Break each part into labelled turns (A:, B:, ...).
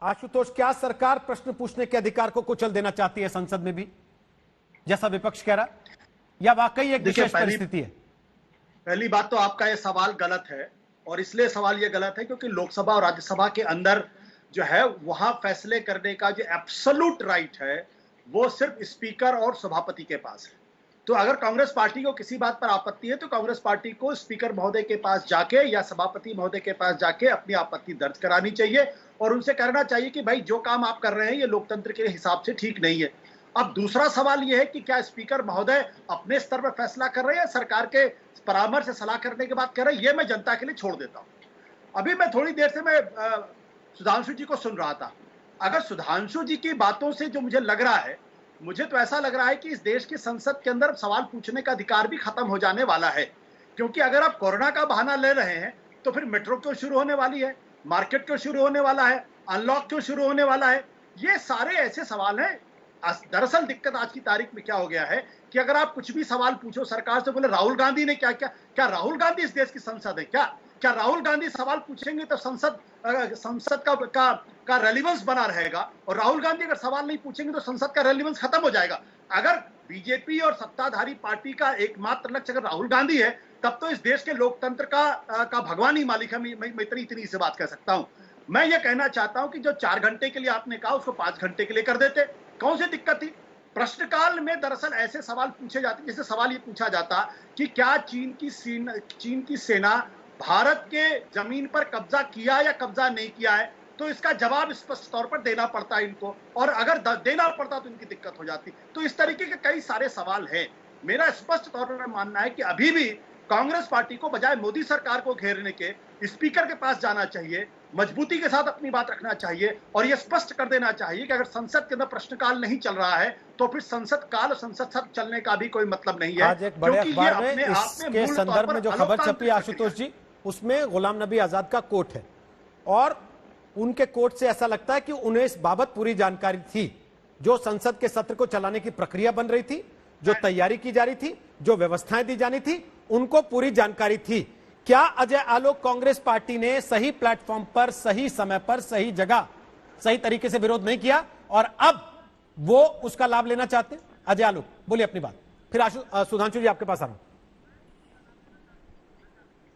A: आशुतोष, क्या सरकार प्रश्न पूछने के अधिकार को कुचल देना चाहती है संसद में भी, जैसा विपक्ष कह रहा, या वाकई एक विशेष परिस्थिति है?
B: पहली बात तो आपका यह सवाल गलत है, और इसलिए सवाल यह गलत है क्योंकि लोकसभा और राज्यसभा के अंदर जो है वहां फैसले करने का जो एब्सोल्यूट राइट है वो सिर्फ स्पीकर और सभापति के पास है। तो अगर कांग्रेस पार्टी को किसी बात पर आपत्ति है तो कांग्रेस पार्टी को स्पीकर महोदय के पास जाके या सभापति महोदय के पास जाके अपनी आपत्ति दर्ज करानी चाहिए और उनसे कहना चाहिए कि भाई जो काम आप कर रहे हैं ये लोकतंत्र के हिसाब से ठीक नहीं है। अब दूसरा सवाल यह है कि क्या स्पीकर महोदय अपने स्तर पर फैसला कर रहे हैं या सरकार के परामर्श से सलाह करने के बाद कह रहे हैं, ये मैं जनता के लिए छोड़ देता हूं। अभी मैं थोड़ी देर से मैं सुधांशु जी को सुन रहा था। अगर सुधांशु जी की बातों से जो मुझे लग रहा है, मुझे तो ऐसा लग रहा है कि इस देश की संसद के अंदर सवाल पूछने का अधिकार भी खत्म हो जाने वाला है, क्योंकि अगर आप कोरोना का बहाना ले रहे हैं तो फिर मेट्रो क्यों शुरू होने वाली है, मार्केट क्यों शुरू होने वाला है, अनलॉक क्यों शुरू होने वाला है, ये सारे ऐसे सवाल हैं। दरअसल दिक्कत आज की तारीख में क्या हो गया है कि अगर आप कुछ भी सवाल पूछो सरकार से, बोले राहुल गांधी ने क्या क्या, क्या राहुल गांधी इस देश की संसद है क्या राहुल गांधी सवाल पूछेंगे तो संसद का रेलेवेंस बना रहेगा, और राहुल गांधी अगर सवाल नहीं पूछेंगे तो संसद का रेलेवेंस खत्म हो जाएगा। अगर बीजेपी और सत्ताधारी पार्टी का एकमात्र लक्ष्य अगर राहुल गांधी है तब तो इस देश के लोकतंत्र का भगवान ही मालिक है। मैं इतनी से बात कह सकता हूं। मैं ये कहना चाहता हूं कि जो 4 घंटे के लिए आपने कहा उसको 5 घंटे के लिए कर देते, कौन सी दिक्कत थी? प्रश्नकाल में दरअसल ऐसे सवाल पूछे जाते, जैसे सवाल ये पूछा जाता कि क्या चीन की सेना भारत के जमीन पर कब्जा किया या कब्जा नहीं किया है, तो इसका जवाब स्पष्ट तौर पर देना पड़ता है इनको, और अगर देना पड़ता तो इनकी दिक्कत हो जाती। तो इस तरीके के कई सारे सवाल हैं। मेरा स्पष्ट तौर पर मानना है कि अभी भी कांग्रेस पार्टी को बजाय मोदी सरकार को घेरने के स्पीकर के पास जाना चाहिए, मजबूती के साथ अपनी बात रखना चाहिए और यह स्पष्ट कर देना चाहिए कि अगर संसद के अंदर प्रश्नकाल नहीं चल रहा है तो फिर संसद काल और संसद सत्र चलने का भी कोई मतलब नहीं है।
A: आज एक बड़े अखबार में इसके संदर्भ में जो खबर छपी आशुतोष जी, उसमें गुलाम नबी आजाद का कोट है और उनके कोट से ऐसा लगता है कि उन्हें इस बाबत पूरी जानकारी थी। जो संसद के सत्र को चलाने की प्रक्रिया बन रही थी, जो तैयारी की जा रही थी, जो व्यवस्थाएं दी जानी थी, उनको पूरी जानकारी थी। क्या अजय आलोक कांग्रेस पार्टी ने सही प्लेटफॉर्म पर, सही समय पर, सही जगह, सही तरीके से विरोध नहीं किया और अब वो उसका लाभ लेना चाहते हैं? अजय आलोक बोलिए अपनी बात, फिर सुधांशु जी आपके पास आ रहा हूं।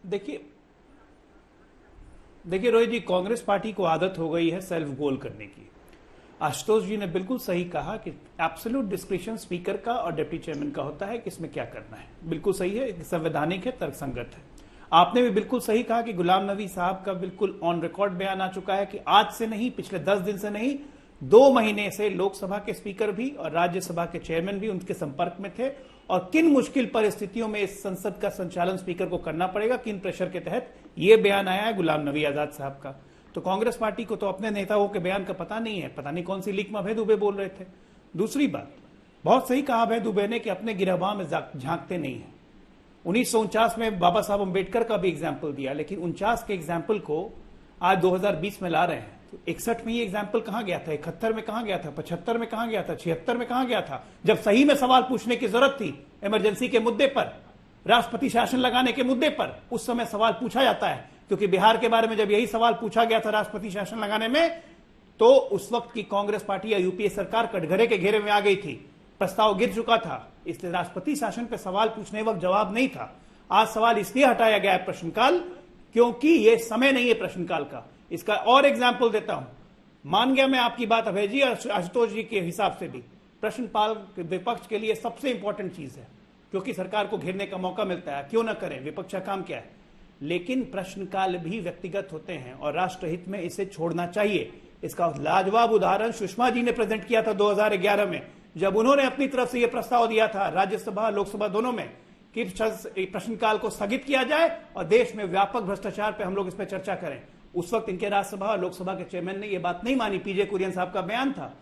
C: देखिए रोहित जी, कांग्रेस पार्टी को आदत हो गई है सेल्फ गोल करने की। आशुतोष जी ने बिल्कुल सही कहा कि एब्सोल्यूट डिस्क्रिप्शन स्पीकर का और डिप्टी चेयरमैन का होता है कि इसमें क्या करना है। बिल्कुल सही है, संवैधानिक है, तर्कसंगत है। आपने भी बिल्कुल सही कहा कि गुलाम नबी साहब का बिल्कुल ऑन रिकॉर्ड बयान आ चुका है कि आज से नहीं, पिछले 10 दिन से नहीं, 2 महीने से लोकसभा के स्पीकर भी और राज्यसभा के चेयरमैन भी उनके संपर्क में थे और किन मुश्किल परिस्थितियों में इस संसद का संचालन स्पीकर को करना पड़ेगा, किन प्रेशर के तहत यह बयान आया है गुलाम नबी आजाद साहब का। तो कांग्रेस पार्टी को तो अपने नेताओं के बयान का पता नहीं है, पता नहीं कौन सी लीक में अभय दुबे बोल रहे थे। दूसरी बात, बहुत सही कहा अभय दुबे ने कि अपने गिरहबां में झांकते नहीं है। 1949 में बाबा साहब अम्बेडकर का भी एग्जाम्पल दिया, लेकिन 49 के एग्जाम्पल को आज 2020 में ला रहे हैं। तो 61 में ये एग्जाम्पल कहां गया था, 71 में कहां गया था, 75 में कहां गया था, 76 में कहां गया था, जब सही में सवाल पूछने की जरूरत थी इमरजेंसी के मुद्दे पर, राष्ट्रपति शासन लगाने के मुद्दे पर। उस समय सवाल पूछा जाता है, क्योंकि बिहार के बारे में जब यही सवाल पूछा गया था राष्ट्रपति शासन लगाने में, तो उस वक्त की कांग्रेस पार्टी या यूपीए सरकार कटघरे के घेरे में आ गई थी, प्रस्ताव गिर चुका था, इसलिए राष्ट्रपति शासन पर सवाल पूछने वक्त जवाब नहीं था। आज सवाल इसलिए हटाया गया है प्रश्नकाल, क्योंकि यह समय नहीं है प्रश्नकाल का। इसका और एग्जाम्पल देता हूं। मान गया मैं आपकी बात अभय जी और आशुतोष जी के हिसाब से भी, प्रश्नकाल विपक्ष के लिए सबसे इंपॉर्टेंट चीज है, क्योंकि सरकार को घेरने का मौका मिलता है। क्यों ना करें, विपक्ष का काम क्या है। लेकिन प्रश्नकाल भी व्यक्तिगत होते हैं और राष्ट्रहित में इसे छोड़ना चाहिए। इसका लाजवाब उदाहरण सुषमा जी ने प्रेजेंट किया था 2011 में, जब उन्होंने अपनी तरफ से यह प्रस्ताव दिया था राज्यसभा लोकसभा दोनों में कि प्रश्नकाल को स्थगित किया जाए और देश में व्यापक भ्रष्टाचार पर हम लोग इस पर चर्चा करें। उस वक्त इनके राज्यसभा और लोकसभा के चेयरमैन ने यह बात नहीं मानी, पीजे कुरियन साहब का बयान था।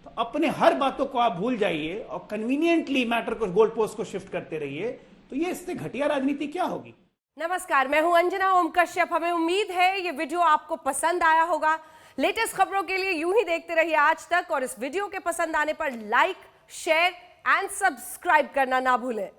C: तो अपने हर बातों को आप भूल जाइए और कन्वीनियंटली मैटर को, गोल पोस्ट को शिफ्ट करते रहिए, तो ये इससे घटिया राजनीति क्या होगी।
D: नमस्कार, मैं हूं अंजना ओम कश्यप। हमें उम्मीद है ये वीडियो आपको पसंद आया होगा। लेटेस्ट खबरों के लिए यूं ही देखते रहिए आज तक और इस वीडियो के पसंद आने पर लाइक, शेयर एंड सब्सक्राइब करना ना भूलें।